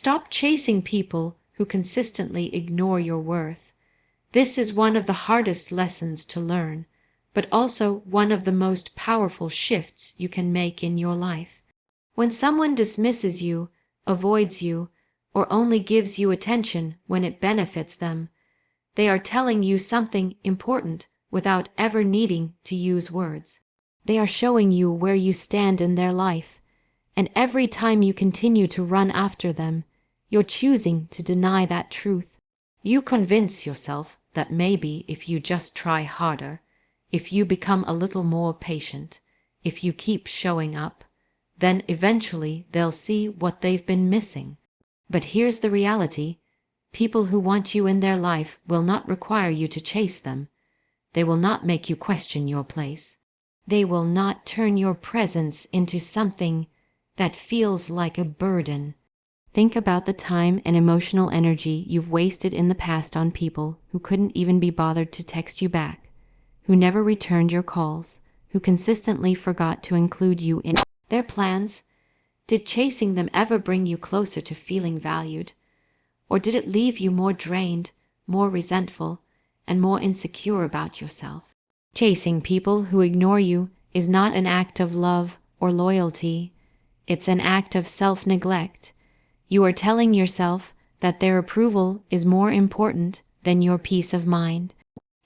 Stop chasing people who consistently ignore your worth. This is one of the hardest lessons to learn, but also one of the most powerful shifts you can make in your life. When someone dismisses you, avoids you, or only gives you attention when it benefits them, they are telling you something important without ever needing to use words. They are showing you where you stand in their life, and every time you continue to run after them, you're choosing to deny that truth. You convince yourself that maybe if you just try harder, if you become a little more patient, if you keep showing up, then eventually they'll see what they've been missing. But here's the reality. People who want you in their life will not require you to chase them. They will not make you question your place. They will not turn your presence into something that feels like a burden. Think about the time and emotional energy you've wasted in the past on people who couldn't even be bothered to text you back, who never returned your calls, who consistently forgot to include you in their plans. Did chasing them ever bring you closer to feeling valued? Or did it leave you more drained, more resentful, and more insecure about yourself? Chasing people who ignore you is not an act of love or loyalty. It's an act of self-neglect. You are telling yourself that their approval is more important than your peace of mind.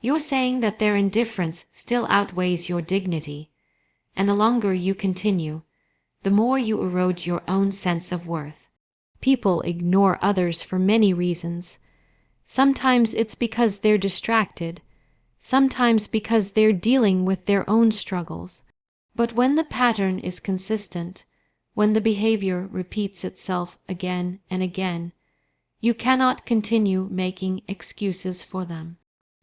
You're saying that their indifference still outweighs your dignity. And the longer you continue, the more you erode your own sense of worth. People ignore others for many reasons. Sometimes it's because they're distracted, sometimes because they're dealing with their own struggles. But when the pattern is consistent, when the behavior repeats itself again and again, you cannot continue making excuses for them.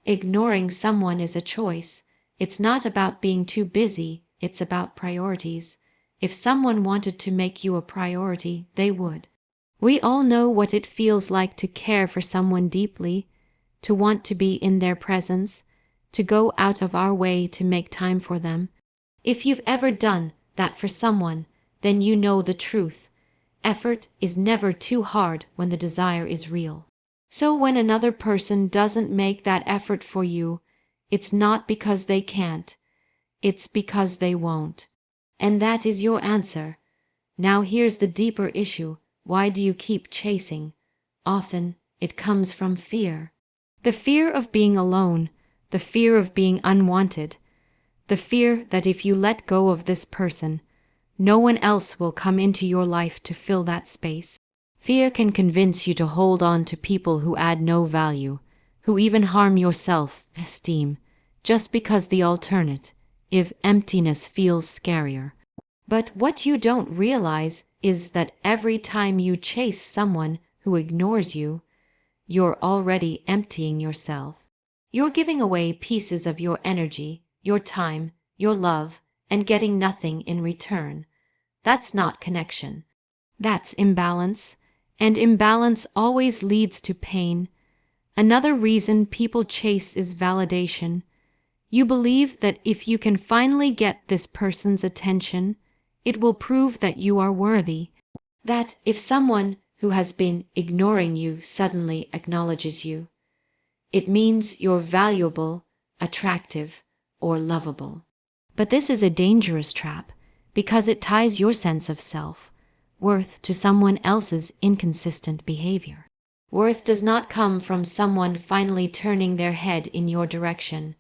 Ignoring someone is a choice. It's not about being too busy, it's about priorities. If someone wanted to make you a priority, they would. We all know what it feels like to care for someone deeply, to want to be in their presence, to go out of our way to make time for them. If you've ever done that for someone, then you know the truth. Effort is never too hard when the desire is real. So when another person doesn't make that effort for you, it's not because they can't, it's because they won't. And that is your answer. Now here's the deeper issue. Why do you keep chasing? Often it comes from fear. The fear of being alone, the fear of being unwanted, the fear that if you let go of this person, no one else will come into your life to fill that space. Fear can convince you to hold on to people who add no value, who even harm your self-esteem, just because the alternative, if emptiness feels scarier. But what you don't realize is that every time you chase someone who ignores you, you're already emptying yourself. You're giving away pieces of your energy, your time, your love, and getting nothing in return. That's not connection. That's imbalance, and imbalance always leads to pain. Another reason people chase is validation. You believe that if you can finally get this person's attention, it will prove that you are worthy. That if someone who has been ignoring you suddenly acknowledges you, it means you're valuable, attractive, or lovable. But this is a dangerous trap because it ties your sense of self-worth to someone else's inconsistent behavior. Worth does not come from someone finally turning their head in your direction.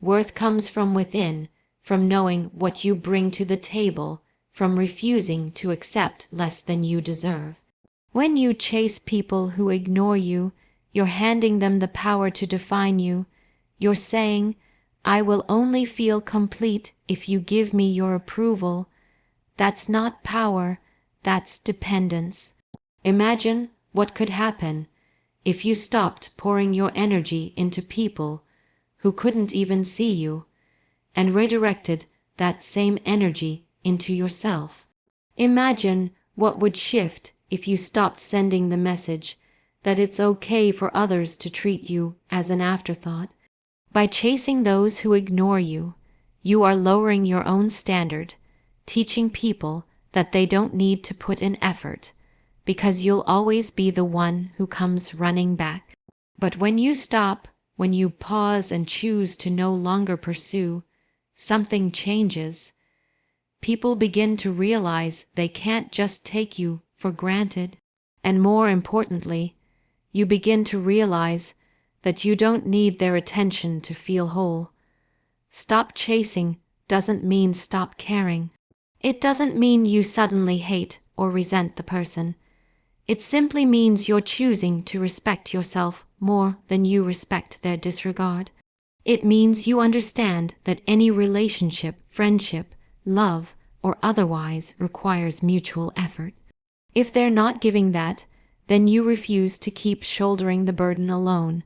Worth comes from within, from knowing what you bring to the table, from refusing to accept less than you deserve. When you chase people who ignore you, you're handing them the power to define you. You're saying, "I will only feel complete if you give me your approval." That's not power, that's dependence. Imagine what could happen if you stopped pouring your energy into people who couldn't even see you, and redirected that same energy into yourself. Imagine what would shift if you stopped sending the message that it's okay for others to treat you as an afterthought. By chasing those who ignore you, you are lowering your own standard, teaching people that they don't need to put in effort, because you'll always be the one who comes running back. But when you stop, when you pause and choose to no longer pursue, something changes. People begin to realize they can't just take you for granted. And more importantly, you begin to realize that you don't need their attention to feel whole. Stop chasing doesn't mean stop caring. It doesn't mean you suddenly hate or resent the person. It simply means you're choosing to respect yourself more than you respect their disregard. It means you understand that any relationship, friendship, love, or otherwise requires mutual effort. If they're not giving that, then you refuse to keep shouldering the burden alone.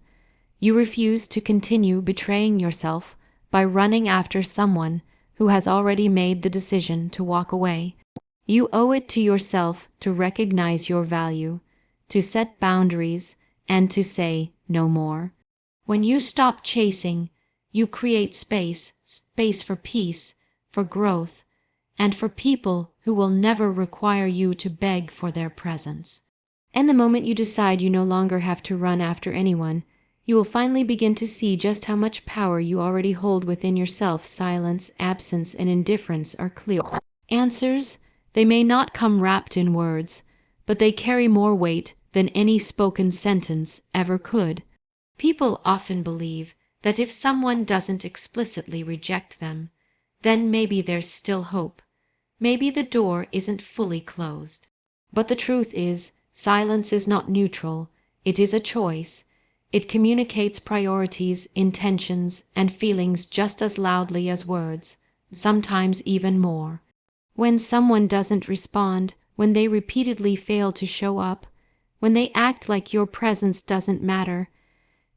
You refuse to continue betraying yourself by running after someone who has already made the decision to walk away. You owe it to yourself to recognize your value, to set boundaries, and to say no more. When you stop chasing, you create space for peace, for growth, and for people who will never require you to beg for their presence. And the moment you decide you no longer have to run after anyone, you will finally begin to see just how much power you already hold within yourself. Silence, absence, and indifference are clear answers. They may not come wrapped in words, but they carry more weight than any spoken sentence ever could. People often believe that if someone doesn't explicitly reject them, then maybe there's still hope. Maybe the door isn't fully closed. But the truth is, silence is not neutral. It is a choice. It communicates priorities, intentions, and feelings just as loudly as words, sometimes even more. When someone doesn't respond, when they repeatedly fail to show up, when they act like your presence doesn't matter,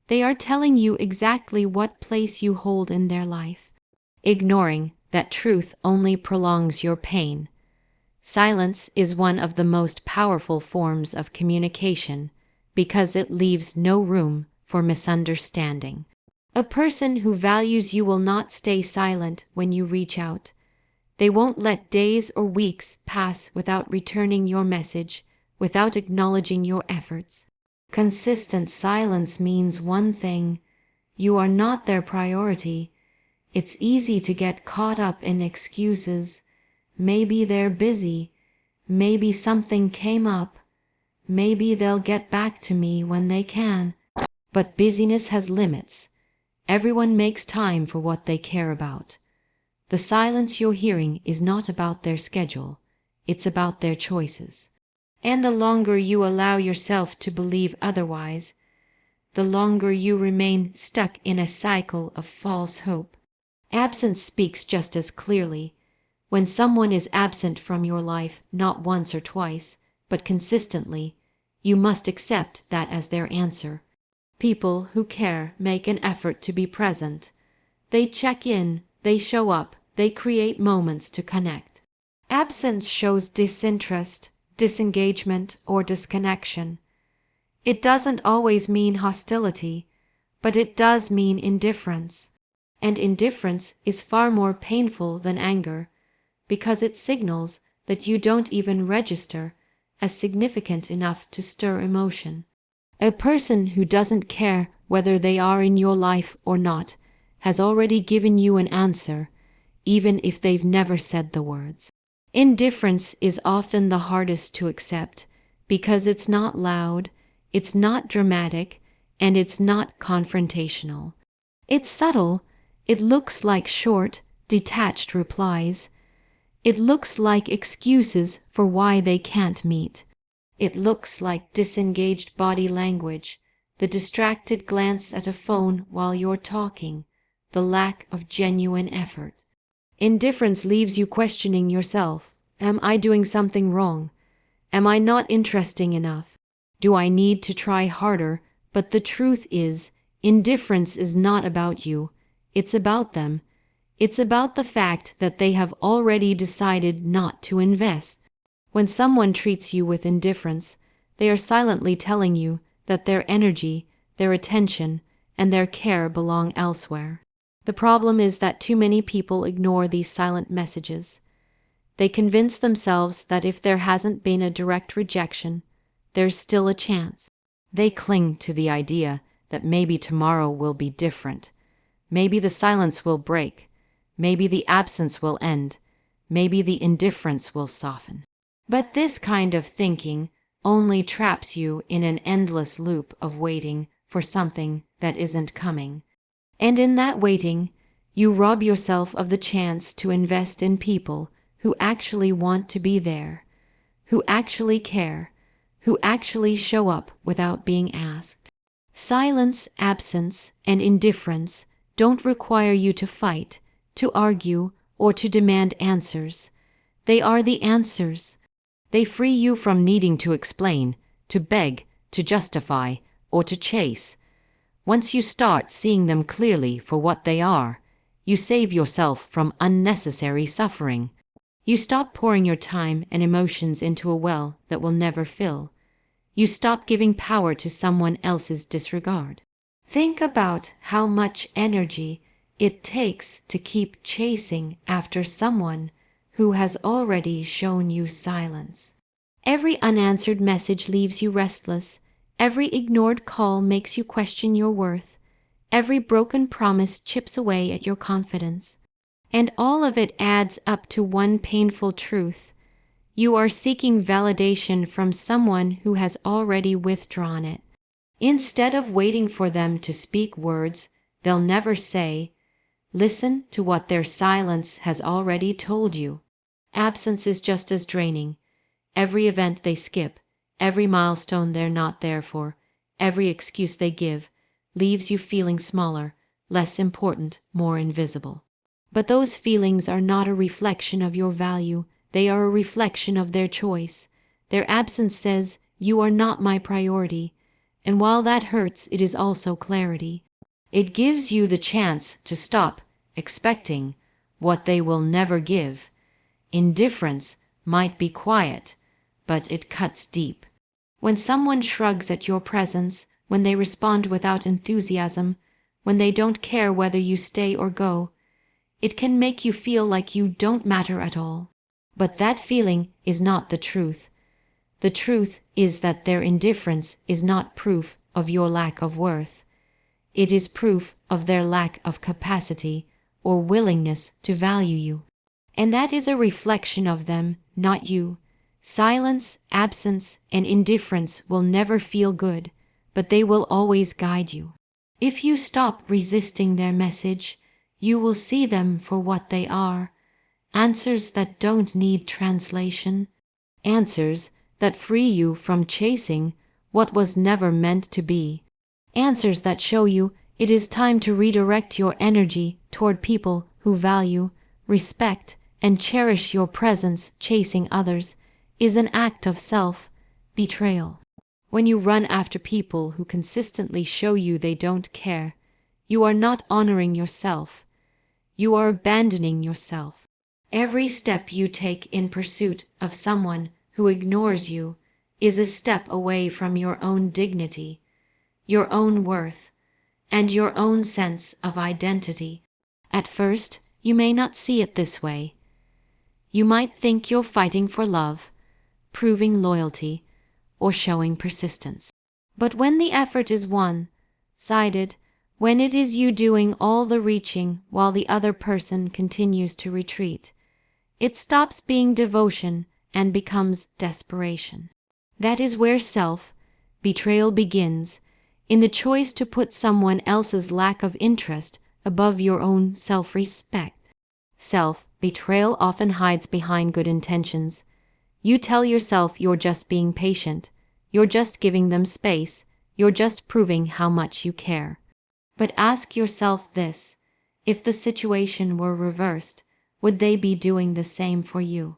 they are telling you exactly what place you hold in their life. Ignoring that truth only prolongs your pain. Silence is one of the most powerful forms of communication because it leaves no room for misunderstanding. A person who values you will not stay silent when you reach out. They won't let days or weeks pass without returning your message, without acknowledging your efforts. Consistent silence means one thing: you are not their priority. It's easy to get caught up in excuses. Maybe they're busy. Maybe something came up. Maybe they'll get back to me when they can. But busyness has limits. Everyone makes time for what they care about. The silence you're hearing is not about their schedule. It's about their choices. And the longer you allow yourself to believe otherwise, the longer you remain stuck in a cycle of false hope. Absence speaks just as clearly. When someone is absent from your life, not once or twice, but consistently, you must accept that as their answer. People who care make an effort to be present. They check in, they show up, they create moments to connect. Absence shows disinterest, disengagement, or disconnection. It doesn't always mean hostility, but it does mean indifference. And indifference is far more painful than anger, because it signals that you don't even register as significant enough to stir emotion. A person who doesn't care whether they are in your life or not has already given you an answer, even if they've never said the words. Indifference is often the hardest to accept because it's not loud, it's not dramatic, and it's not confrontational. It's subtle. It looks like short, detached replies. It looks like excuses for why they can't meet. It looks like disengaged body language, the distracted glance at a phone while you're talking, the lack of genuine effort. Indifference leaves you questioning yourself. Am I doing something wrong? Am I not interesting enough? Do I need to try harder? But the truth is, indifference is not about you. It's about them. It's about the fact that they have already decided not to invest. When someone treats you with indifference, they are silently telling you that their energy, their attention, and their care belong elsewhere. The problem is that too many people ignore these silent messages. They convince themselves that if there hasn't been a direct rejection, there's still a chance. They cling to the idea that maybe tomorrow will be different. Maybe the silence will break. Maybe the absence will end. Maybe the indifference will soften. But this kind of thinking only traps you in an endless loop of waiting for something that isn't coming. And in that waiting, you rob yourself of the chance to invest in people who actually want to be there, who actually care, who actually show up without being asked. Silence, absence, and indifference don't require you to fight, to argue, or to demand answers. They are the answers. They free you from needing to explain, to beg, to justify, or to chase. Once you start seeing them clearly for what they are, you save yourself from unnecessary suffering. You stop pouring your time and emotions into a well that will never fill. You stop giving power to someone else's disregard. Think about how much energy it takes to keep chasing after someone who has already shown you silence. Every unanswered message leaves you restless. Every ignored call makes you question your worth. Every broken promise chips away at your confidence. And all of it adds up to one painful truth. You are seeking validation from someone who has already withdrawn it. Instead of waiting for them to speak words they'll never say, listen to what their silence has already told you. Absence is just as draining. Every event they skip, every milestone they're not there for, every excuse they give, leaves you feeling smaller, less important, more invisible. But those feelings are not a reflection of your value. They are a reflection of their choice. Their absence says, you are not my priority. And while that hurts, it is also clarity. It gives you the chance to stop expecting what they will never give. Indifference might be quiet, but it cuts deep. When someone shrugs at your presence, when they respond without enthusiasm, when they don't care whether you stay or go, it can make you feel like you don't matter at all. But that feeling is not the truth. The truth is that their indifference is not proof of your lack of worth. It is proof of their lack of capacity or willingness to value you. And that is a reflection of them, not you. Silence, absence, and indifference will never feel good, but they will always guide you. If you stop resisting their message, you will see them for what they are. Answers that don't need translation. Answers that free you from chasing what was never meant to be. Answers that show you it is time to redirect your energy toward people who value, respect, and cherish your presence. Chasing others is an act of self-betrayal. When you run after people who consistently show you they don't care, you are not honoring yourself. You are abandoning yourself. Every step you take in pursuit of someone who ignores you is a step away from your own dignity, your own worth, and your own sense of identity. At first, you may not see it this way. You might think you're fighting for love, proving loyalty, or showing persistence. But when the effort is one-sided, when it is you doing all the reaching while the other person continues to retreat, it stops being devotion and becomes desperation. That is where self-betrayal begins, in the choice to put someone else's lack of interest above your own self-respect. Self-betrayal often hides behind good intentions. You tell yourself you're just being patient, you're just giving them space, you're just proving how much you care. But ask yourself this: if the situation were reversed, would they be doing the same for you?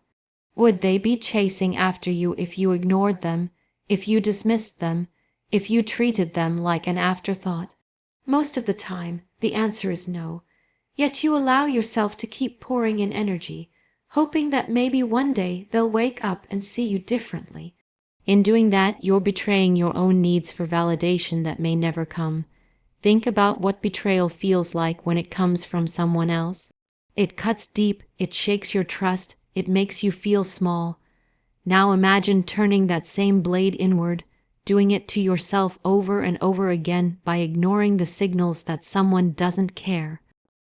Would they be chasing after you if you ignored them, if you dismissed them, if you treated them like an afterthought? Most of the time, the answer is no. Yet you allow yourself to keep pouring in energy, hoping that maybe one day they'll wake up and see you differently. In doing that, you're betraying your own needs for validation that may never come. Think about what betrayal feels like when it comes from someone else. It cuts deep, it shakes your trust, it makes you feel small. Now imagine turning that same blade inward, doing it to yourself over and over again by ignoring the signals that someone doesn't care.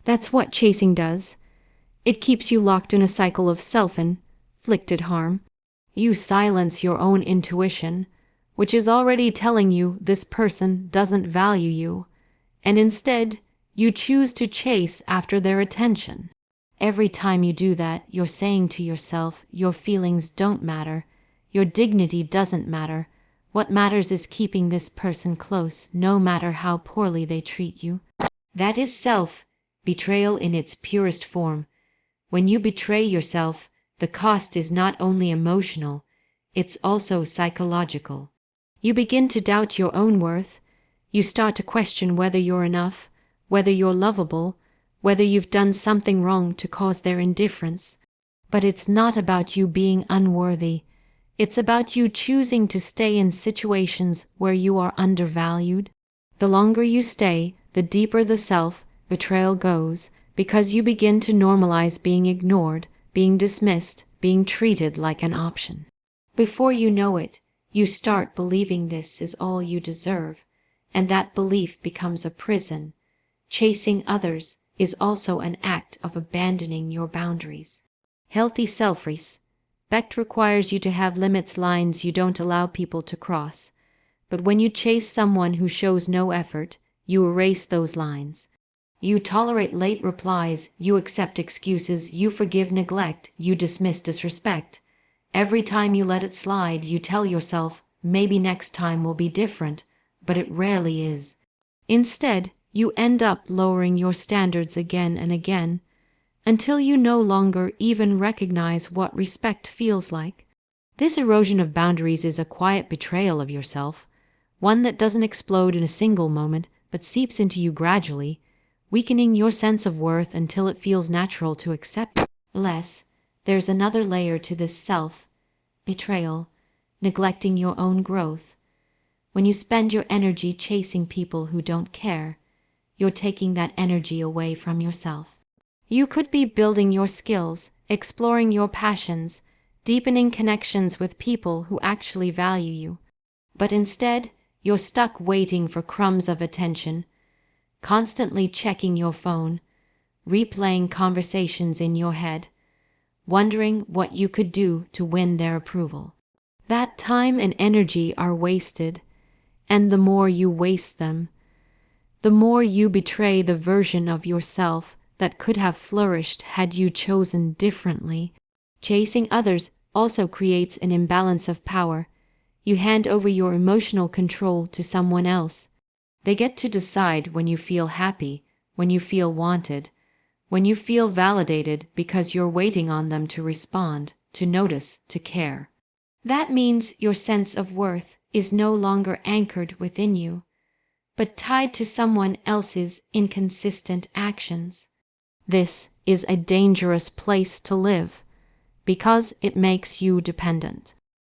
That's what chasing does. It keeps you locked in a cycle of self-inflicted harm. You silence your own intuition, which is already telling you this person doesn't value you, and instead, you choose to chase after their attention. Every time you do that, you're saying to yourself, your feelings don't matter, your dignity doesn't matter. What matters is keeping this person close, no matter how poorly they treat you. That is self-betrayal in its purest form. When you betray yourself, the cost is not only emotional, it's also psychological. You begin to doubt your own worth. You start to question whether you're enough, whether you're lovable, whether you've done something wrong to cause their indifference. But it's not about you being unworthy. It's about you choosing to stay in situations where you are undervalued. The longer you stay, the deeper the self-betrayal goes, because you begin to normalize being ignored, being dismissed, being treated like an option. Before you know it, you start believing this is all you deserve, and that belief becomes a prison. Chasing others is also an act of abandoning your boundaries. Healthy self-respect requires you to have limits, lines you don't allow people to cross. But when you chase someone who shows no effort, you erase those lines. You tolerate late replies, you accept excuses, you forgive neglect, you dismiss disrespect. Every time you let it slide, you tell yourself, maybe next time will be different, but it rarely is. Instead, you end up lowering your standards again and again, until you no longer even recognize what respect feels like. This erosion of boundaries is a quiet betrayal of yourself, one that doesn't explode in a single moment, but seeps into you gradually, weakening your sense of worth until it feels natural to accept less. There's another layer to this self-betrayal, neglecting your own growth. When you spend your energy chasing people who don't care, you're taking that energy away from yourself. You could be building your skills, exploring your passions, deepening connections with people who actually value you. But instead, you're stuck waiting for crumbs of attention, constantly checking your phone, replaying conversations in your head, wondering what you could do to win their approval. That time and energy are wasted, and the more you waste them, the more you betray the version of yourself that could have flourished had you chosen differently. Chasing others also creates an imbalance of power. You hand over your emotional control to someone else. They get to decide when you feel happy, when you feel wanted, when you feel validated because you're waiting on them to respond, to notice, to care. That means your sense of worth is no longer anchored within you, but tied to someone else's inconsistent actions. This is a dangerous place to live, because it makes you dependent.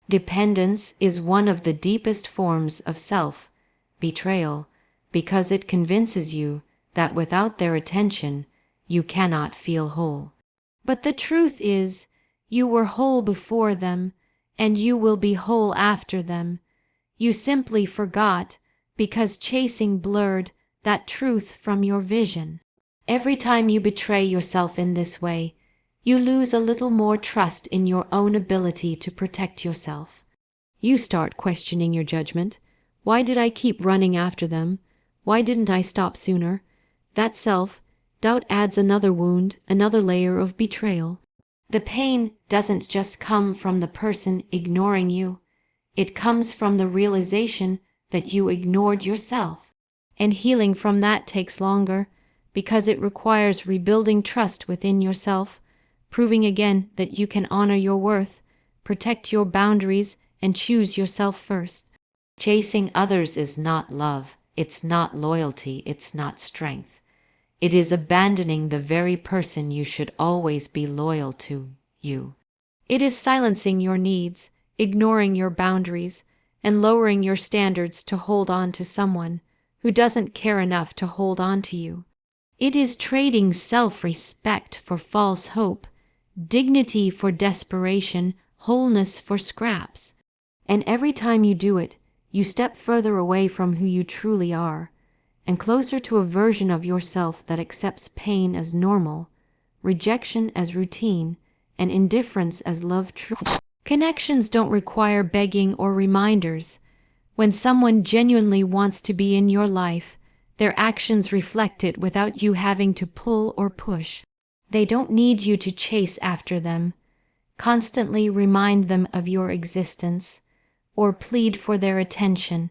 Dependence is one of the deepest forms of self-betrayal, because it convinces you that without their attention, you cannot feel whole. But the truth is, you were whole before them, and you will be whole after them. You simply forgot, because chasing blurred that truth from your vision. Every time you betray yourself in this way, you lose a little more trust in your own ability to protect yourself. You start questioning your judgment. Why did I keep running after them? Why didn't I stop sooner? That self-doubt adds another wound, another layer of betrayal. The pain doesn't just come from the person ignoring you. It comes from the realization that you ignored yourself. And healing from that takes longer, because it requires rebuilding trust within yourself, proving again that you can honor your worth, protect your boundaries, and choose yourself first. Chasing others is not love. It's not loyalty. It's not strength. It is abandoning the very person you should always be loyal to, you. It is silencing your needs, ignoring your boundaries, and lowering your standards to hold on to someone who doesn't care enough to hold on to you. It is trading self-respect for false hope, dignity for desperation, wholeness for scraps. And every time you do it, You step further away from who you truly are, and closer to a version of yourself that accepts pain as normal, rejection as routine, and indifference as love truth. Connections don't require begging or reminders. When someone genuinely wants to be in your life, their actions reflect it without you having to pull or push. They don't need you to chase after them, constantly remind them of your existence, or plead for their attention.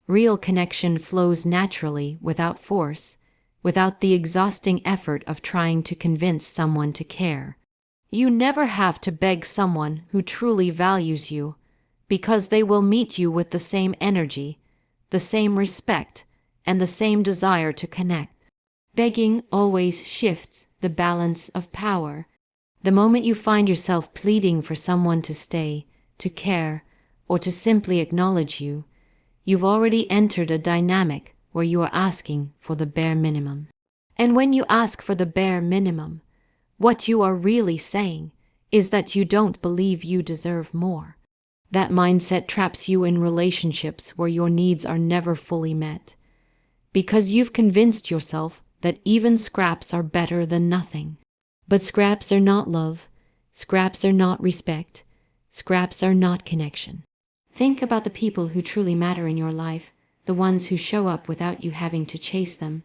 Real connection flows naturally, without force, without the exhausting effort of trying to convince someone to care. You never have to beg someone who truly values you, because they will meet you with the same energy, the same respect, and the same desire to connect. Begging always shifts the balance of power. The moment you find yourself pleading for someone to stay, to care, or to simply acknowledge you, you've already entered a dynamic where you are asking for the bare minimum. And when you ask for the bare minimum, what you are really saying is that you don't believe you deserve more. That mindset traps you in relationships where your needs are never fully met, because you've convinced yourself that even scraps are better than nothing. But scraps are not love, scraps are not respect, scraps are not connection. Think about the people who truly matter in your life, the ones who show up without you having to chase them,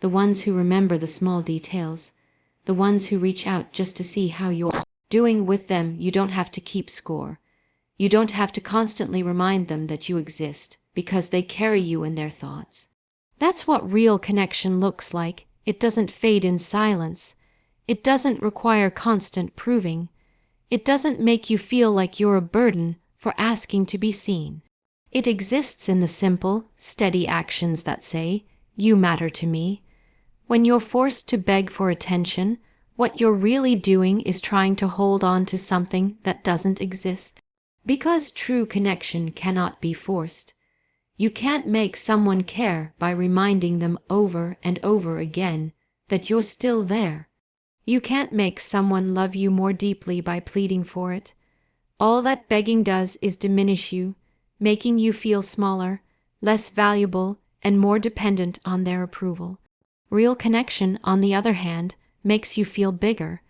the ones who remember the small details, the ones who reach out just to see how you're doing. With them, you don't have to keep score. You don't have to constantly remind them that you exist, because they carry you in their thoughts. That's what real connection looks like. It doesn't fade in silence. It doesn't require constant proving. It doesn't make you feel like you're a burden for asking to be seen. It exists in the simple, steady actions that say, "You matter to me." When you're forced to beg for attention, what you're really doing is trying to hold on to something that doesn't exist. Because true connection cannot be forced. You can't make someone care by reminding them over and over again that you're still there. You can't make someone love you more deeply by pleading for it. All that begging does is diminish you, making you feel smaller, less valuable, and more dependent on their approval. Real connection, on the other hand, makes you feel bigger.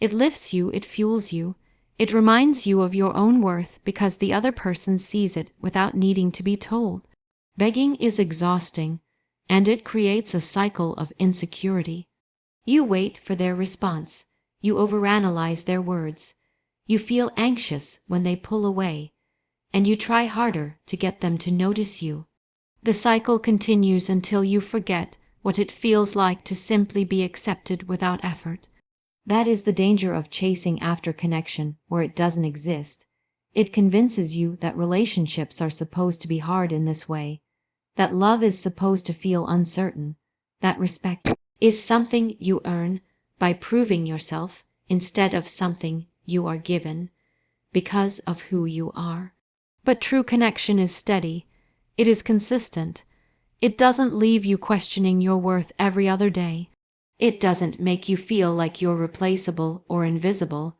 It lifts you, it fuels you. It reminds you of your own worth because the other person sees it without needing to be told. Begging is exhausting, and it creates a cycle of insecurity. You wait for their response. You overanalyze their words. You feel anxious when they pull away, and you try harder to get them to notice you. The cycle continues until you forget what it feels like to simply be accepted without effort. That is the danger of chasing after connection where it doesn't exist. It convinces you that relationships are supposed to be hard in this way, that love is supposed to feel uncertain, that respect is something you earn by proving yourself instead of something you are given because of who you are. But true connection is steady. It is consistent. It doesn't leave you questioning your worth every other day. It doesn't make you feel like you're replaceable or invisible.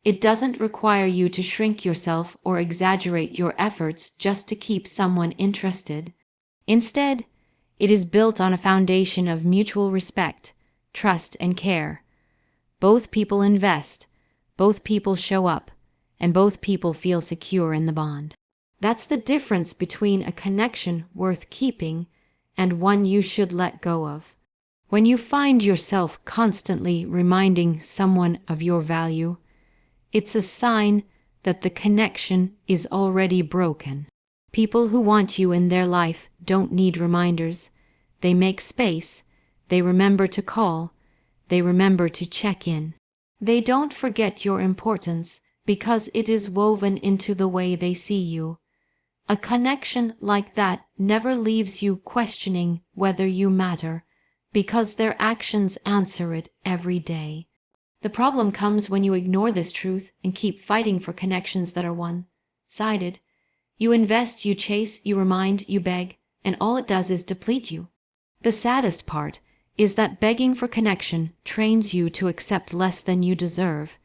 It doesn't require you to shrink yourself or exaggerate your efforts just to keep someone interested. Instead, it is built on a foundation of mutual respect, trust, and care. Both people invest, both people show up, and both people feel secure in the bond. That's the difference between a connection worth keeping and one you should let go of. When you find yourself constantly reminding someone of your value, it's a sign that the connection is already broken. People who want you in their life don't need reminders. They make space. They remember to call. They remember to check in. They don't forget your importance because it is woven into the way they see you. A connection like that never leaves you questioning whether you matter, because their actions answer it every day. The problem comes when you ignore this truth and keep fighting for connections that are one-sided. You invest, you chase, you remind, you beg, and all it does is deplete you. The saddest part is that begging for connection trains you to accept less than you deserve.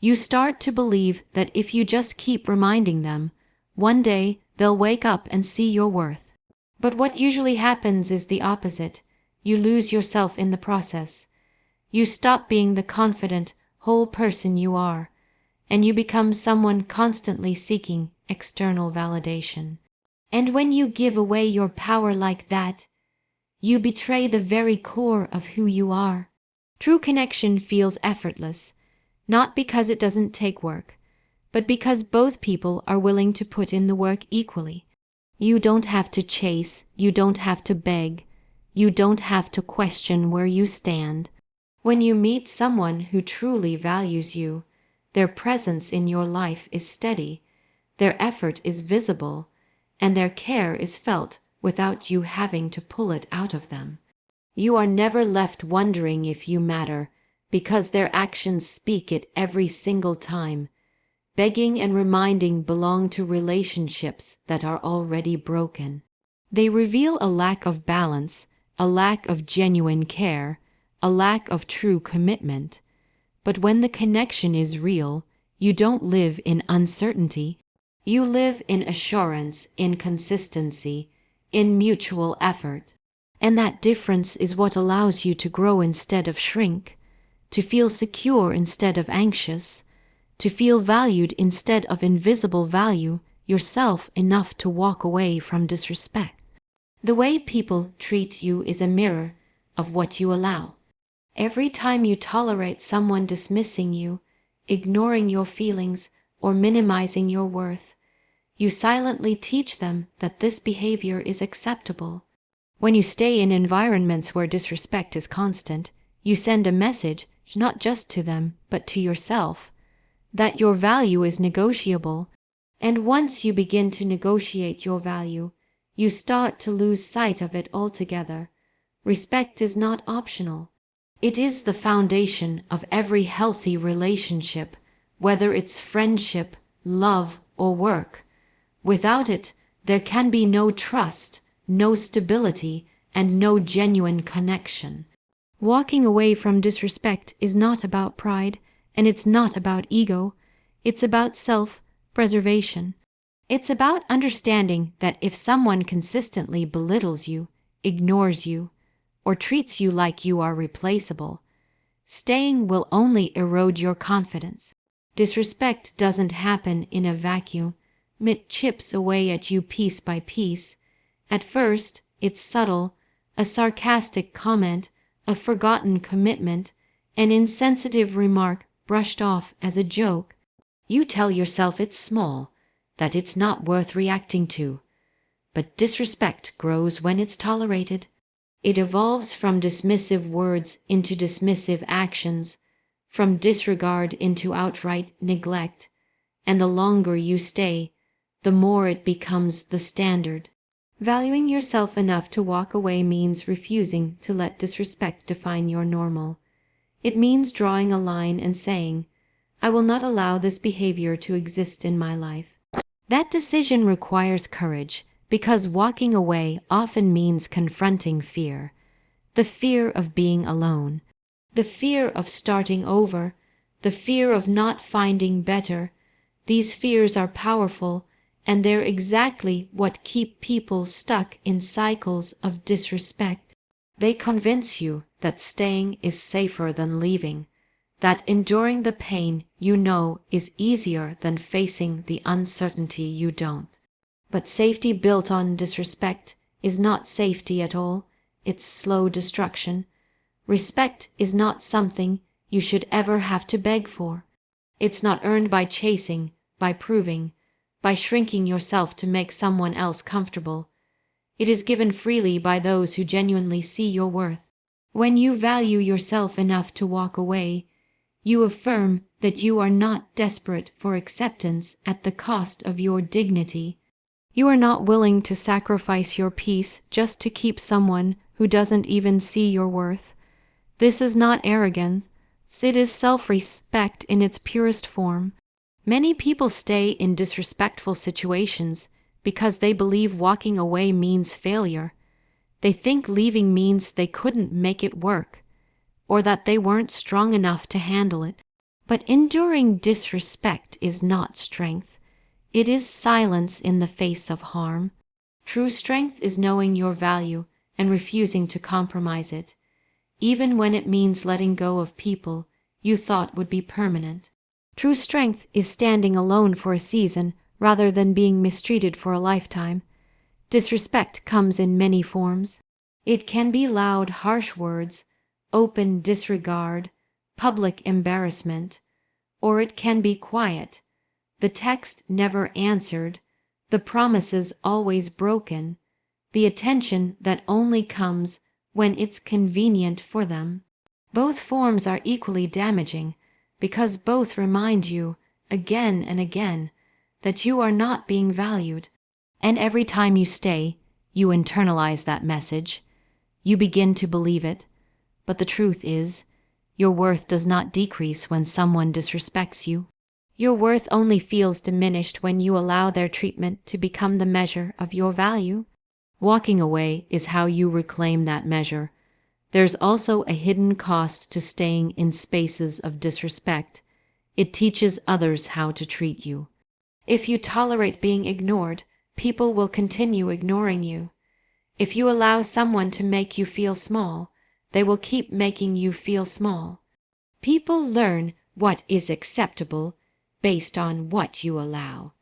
You start to believe that if you just keep reminding them, one day they'll wake up and see your worth. But what usually happens is the opposite. You lose yourself in the process. You stop being the confident, whole person you are, and you become someone constantly seeking external validation. And when you give away your power like that, you betray the very core of who you are. True connection feels effortless, not because it doesn't take work, but because both people are willing to put in the work equally. You don't have to chase, you don't have to beg, you don't have to question where you stand. When you meet someone who truly values you, their presence in your life is steady, their effort is visible, and their care is felt without you having to pull it out of them. You are never left wondering if you matter, because their actions speak it every single time. Begging and reminding belong to relationships that are already broken. They reveal a lack of balance, a lack of genuine care, a lack of true commitment. But when the connection is real, you don't live in uncertainty. You live in assurance, in consistency, in mutual effort. And that difference is what allows you to grow instead of shrink, to feel secure instead of anxious, to feel valued instead of invisible value, yourself enough to walk away from disrespect. The way people treat you is a mirror of what you allow. Every time you tolerate someone dismissing you, ignoring your feelings, or minimizing your worth, you silently teach them that this behavior is acceptable. When you stay in environments where disrespect is constant, you send a message not just to them, but to yourself, that your value is negotiable. And once you begin to negotiate your value, you start to lose sight of it altogether. Respect is not optional. It is the foundation of every healthy relationship, whether it's friendship, love, or work. Without it, there can be no trust, no stability, and no genuine connection. Walking away from disrespect is not about pride, and it's not about ego. It's about self-preservation. It's about understanding that if someone consistently belittles you, ignores you, or treats you like you are replaceable, staying will only erode your confidence. Disrespect doesn't happen in a vacuum. It chips away at you piece by piece. At first, it's subtle, a sarcastic comment, a forgotten commitment, an insensitive remark brushed off as a joke. You tell yourself it's small, that it's not worth reacting to. But disrespect grows when it's tolerated. It evolves from dismissive words into dismissive actions, from disregard into outright neglect, and the longer you stay, the more it becomes the standard. Valuing yourself enough to walk away means refusing to let disrespect define your normal. It means drawing a line and saying, I will not allow this behavior to exist in my life. That decision requires courage, because walking away often means confronting fear. The fear of being alone, the fear of starting over, the fear of not finding better. These fears are powerful, and they're exactly what keep people stuck in cycles of disrespect. They convince you that staying is safer than leaving, that enduring the pain you know is easier than facing the uncertainty you don't. But safety built on disrespect is not safety at all, it's slow destruction. Respect is not something you should ever have to beg for. It's not earned by chasing, by proving, by shrinking yourself to make someone else comfortable. It is given freely by those who genuinely see your worth. When you value yourself enough to walk away, you affirm that you are not desperate for acceptance at the cost of your dignity. You are not willing to sacrifice your peace just to keep someone who doesn't even see your worth. This is not arrogance, it is self-respect in its purest form. Many people stay in disrespectful situations because they believe walking away means failure. They think leaving means they couldn't make it work, or that they weren't strong enough to handle it. But enduring disrespect is not strength. It is silence in the face of harm. True strength is knowing your value and refusing to compromise it, even when it means letting go of people you thought would be permanent. True strength is standing alone for a season rather than being mistreated for a lifetime. Disrespect comes in many forms. It can be loud, harsh words, open disregard, public embarrassment, or it can be quiet. The text never answered, the promises always broken, the attention that only comes when it's convenient for them. Both forms are equally damaging because both remind you again and again that you are not being valued. And every time you stay, you internalize that message. You begin to believe it. But the truth is, your worth does not decrease when someone disrespects you. Your worth only feels diminished when you allow their treatment to become the measure of your value. Walking away is how you reclaim that measure. There's also a hidden cost to staying in spaces of disrespect. It teaches others how to treat you. If you tolerate being ignored, people will continue ignoring you. If you allow someone to make you feel small, they will keep making you feel small. People learn what is acceptable based on what you allow.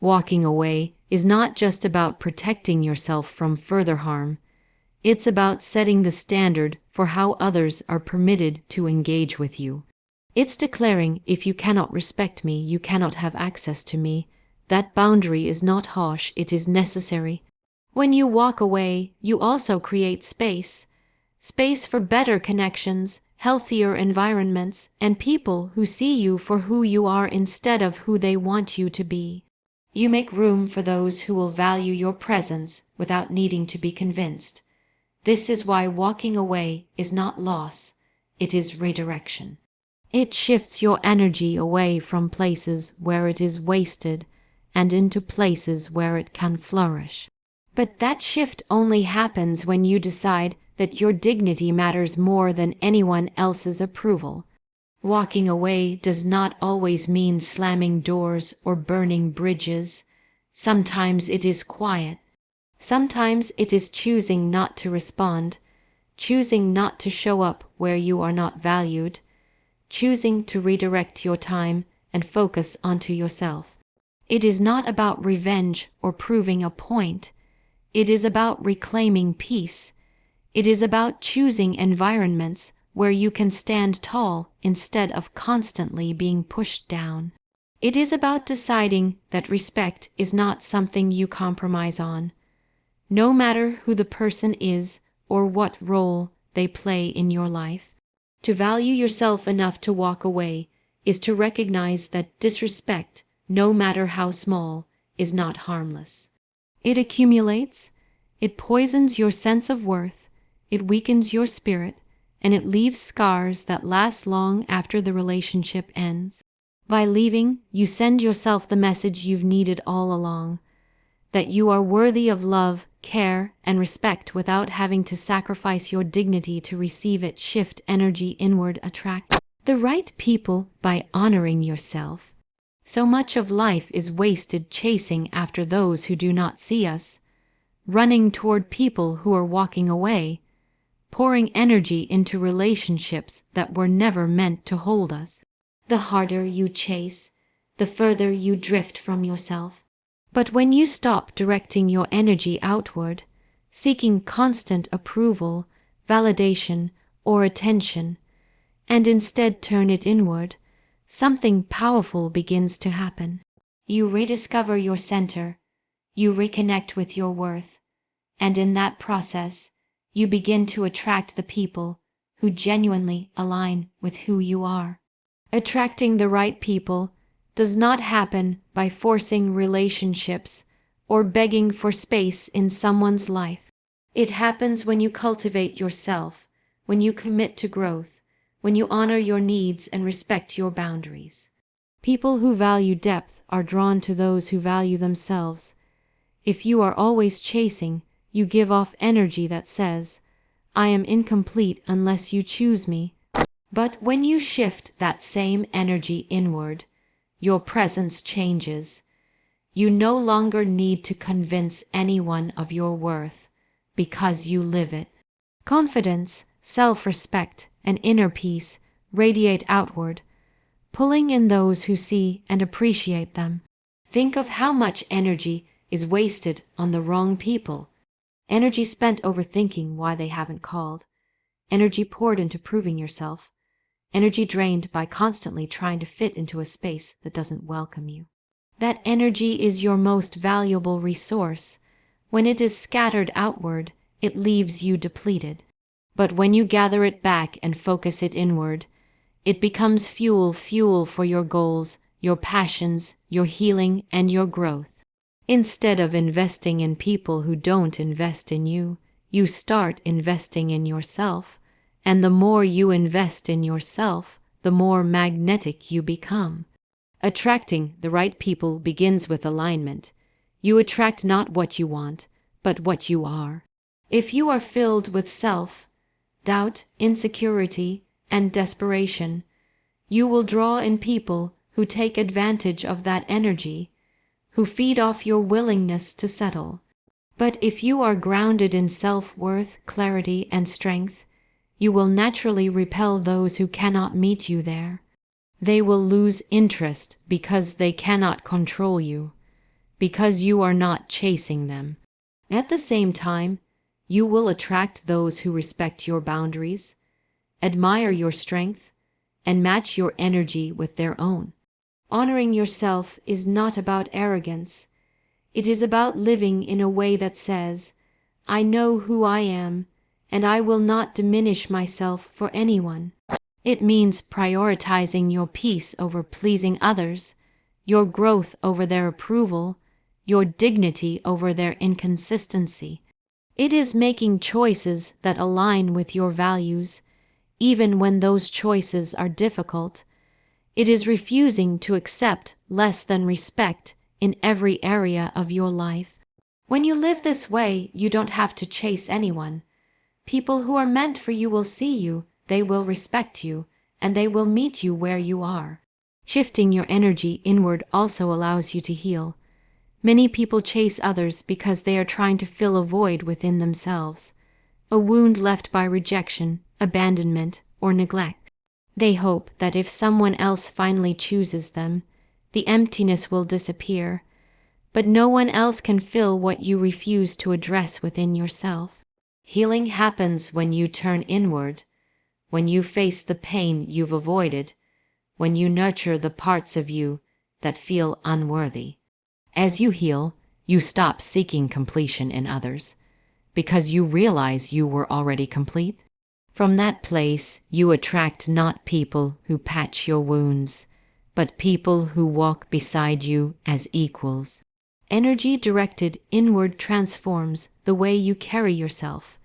Walking away is not just about protecting yourself from further harm. It's about setting the standard for how others are permitted to engage with you. It's declaring, if you cannot respect me, you cannot have access to me. That boundary is not harsh, it is necessary. When you walk away, you also create space. Space for better connections, healthier environments, and people who see you for who you are instead of who they want you to be. You make room for those who will value your presence without needing to be convinced. This is why walking away is not loss, it is redirection. It shifts your energy away from places where it is wasted and into places where it can flourish. But that shift only happens when you decide that your dignity matters more than anyone else's approval. Walking away does not always mean slamming doors or burning bridges. Sometimes it is quiet. Sometimes it is choosing not to respond, choosing not to show up where you are not valued, choosing to redirect your time and focus onto yourself. It is not about revenge or proving a point. It is about reclaiming peace. It is about choosing environments where you can stand tall instead of constantly being pushed down. It is about deciding that respect is not something you compromise on, no matter who the person is or what role they play in your life. To value yourself enough to walk away is to recognize that disrespect, no matter how small, is not harmless. It accumulates, it poisons your sense of worth, it weakens your spirit, and it leaves scars that last long after the relationship ends. By leaving, you send yourself the message you've needed all along, that you are worthy of love, care, and respect without having to sacrifice your dignity to receive it. Shift energy inward, attract the right people by honoring yourself. So much of life is wasted chasing after those who do not see us, running toward people who are walking away, pouring energy into relationships that were never meant to hold us. The harder you chase, the further you drift from yourself. But when you stop directing your energy outward, seeking constant approval, validation, or attention, and instead turn it inward, something powerful begins to happen. You rediscover your center, you reconnect with your worth, and in that process, you begin to attract the people who genuinely align with who you are. Attracting the right people does not happen by forcing relationships or begging for space in someone's life. It happens when you cultivate yourself, when you commit to growth, when you honor your needs and respect your boundaries. People who value depth are drawn to those who value themselves. If you are always chasing, you give off energy that says, "I am incomplete unless you choose me." But when you shift that same energy inward, your presence changes. You no longer need to convince anyone of your worth because you live it. Confidence, self-respect, and inner peace radiate outward, pulling in those who see and appreciate them. Think of how much energy is wasted on the wrong people. Energy spent overthinking why they haven't called. Energy poured into proving yourself. Energy drained by constantly trying to fit into a space that doesn't welcome you. That energy is your most valuable resource. When it is scattered outward, it leaves you depleted. But when you gather it back and focus it inward, it becomes fuel for your goals, your passions, your healing, and your growth. Instead of investing in people who don't invest in you, you start investing in yourself. And the more you invest in yourself, the more magnetic you become. Attracting the right people begins with alignment. You attract not what you want, but what you are. If you are filled with self-doubt, insecurity, and desperation, you will draw in people who take advantage of that energy, who feed off your willingness to settle. But if you are grounded in self-worth, clarity, and strength, you will naturally repel those who cannot meet you there. They will lose interest because they cannot control you, because you are not chasing them. At the same time, you will attract those who respect your boundaries, admire your strength, and match your energy with their own. Honoring yourself is not about arrogance. It is about living in a way that says, I know who I am, and I will not diminish myself for anyone. It means prioritizing your peace over pleasing others, your growth over their approval, your dignity over their inconsistency. It is making choices that align with your values, even when those choices are difficult. It is refusing to accept less than respect in every area of your life. When you live this way, you don't have to chase anyone. People who are meant for you will see you, they will respect you, and they will meet you where you are. Shifting your energy inward also allows you to heal. Many people chase others because they are trying to fill a void within themselves, a wound left by rejection, abandonment, or neglect. They hope that if someone else finally chooses them, the emptiness will disappear, but no one else can fill what you refuse to address within yourself. Healing happens when you turn inward, when you face the pain you've avoided, when you nurture the parts of you that feel unworthy. As you heal, you stop seeking completion in others, because you realize you were already complete. From that place, you attract not people who patch your wounds, but people who walk beside you as equals. Energy directed inward transforms the way you carry yourself.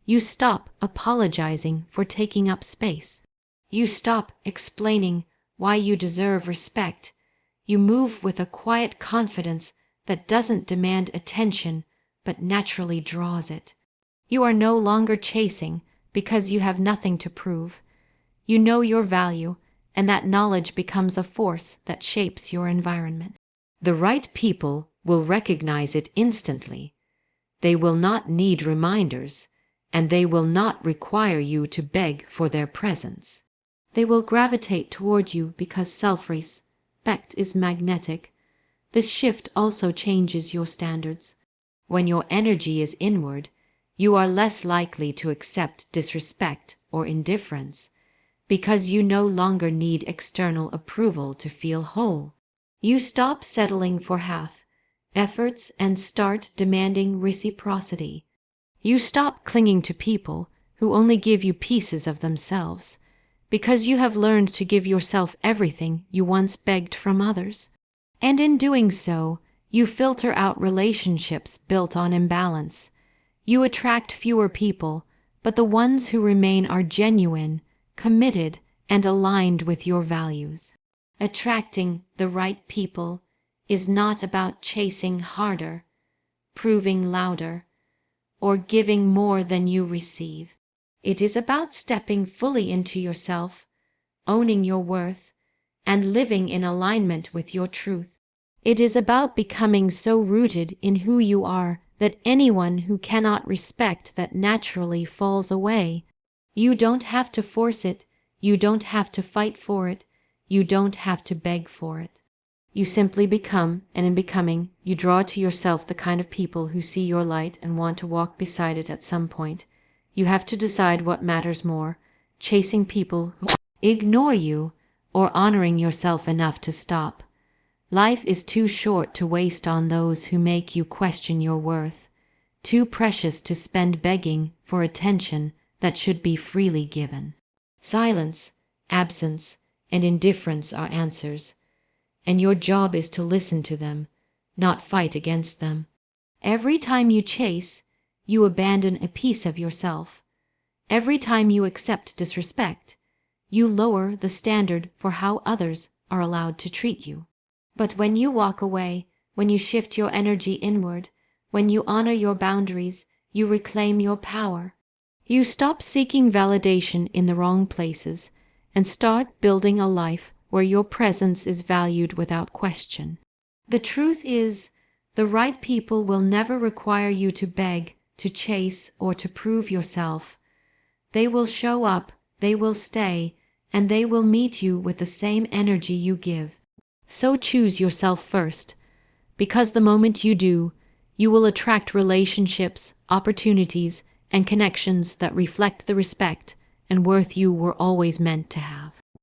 You stop apologizing for taking up space. You stop explaining why you deserve respect. You move with a quiet confidence that doesn't demand attention, but naturally draws it. You are no longer chasing because you have nothing to prove. You know your value, and that knowledge becomes a force that shapes your environment. The right people will recognize it instantly. They will not need reminders, and they will not require you to beg for their presence. They will gravitate toward you because self-respect is magnetic. This shift also changes your standards. When your energy is inward, you are less likely to accept disrespect or indifference, because you no longer need external approval to feel whole. You stop settling for half efforts and start demanding reciprocity. You stop clinging to people who only give you pieces of themselves, because you have learned to give yourself everything you once begged from others. And in doing so, you filter out relationships built on imbalance. You attract fewer people, but the ones who remain are genuine, committed, and aligned with your values. Attracting the right people is not about chasing harder, proving louder, or giving more than you receive. It is about stepping fully into yourself, owning your worth, and living in alignment with your truth. It is about becoming so rooted in who you are that anyone who cannot respect that naturally falls away. You don't have to force it, you don't have to fight for it, you don't have to beg for it. You simply become, and in becoming, you draw to yourself the kind of people who see your light and want to walk beside it at some point. You have to decide what matters more, chasing people who ignore you, or honoring yourself enough to stop. Life is too short to waste on those who make you question your worth, too precious to spend begging for attention that should be freely given. Silence, absence, and indifference are answers, and your job is to listen to them, not fight against them. Every time you chase, you abandon a piece of yourself. Every time you accept disrespect, you lower the standard for how others are allowed to treat you. But when you walk away, when you shift your energy inward, when you honor your boundaries, you reclaim your power. You stop seeking validation in the wrong places and start building a life where your presence is valued without question. The truth is, the right people will never require you to beg, to chase, or to prove yourself. They will show up, they will stay, and they will meet you with the same energy you give. So choose yourself first, because the moment you do, you will attract relationships, opportunities, and connections that reflect the respect and worth you were always meant to have.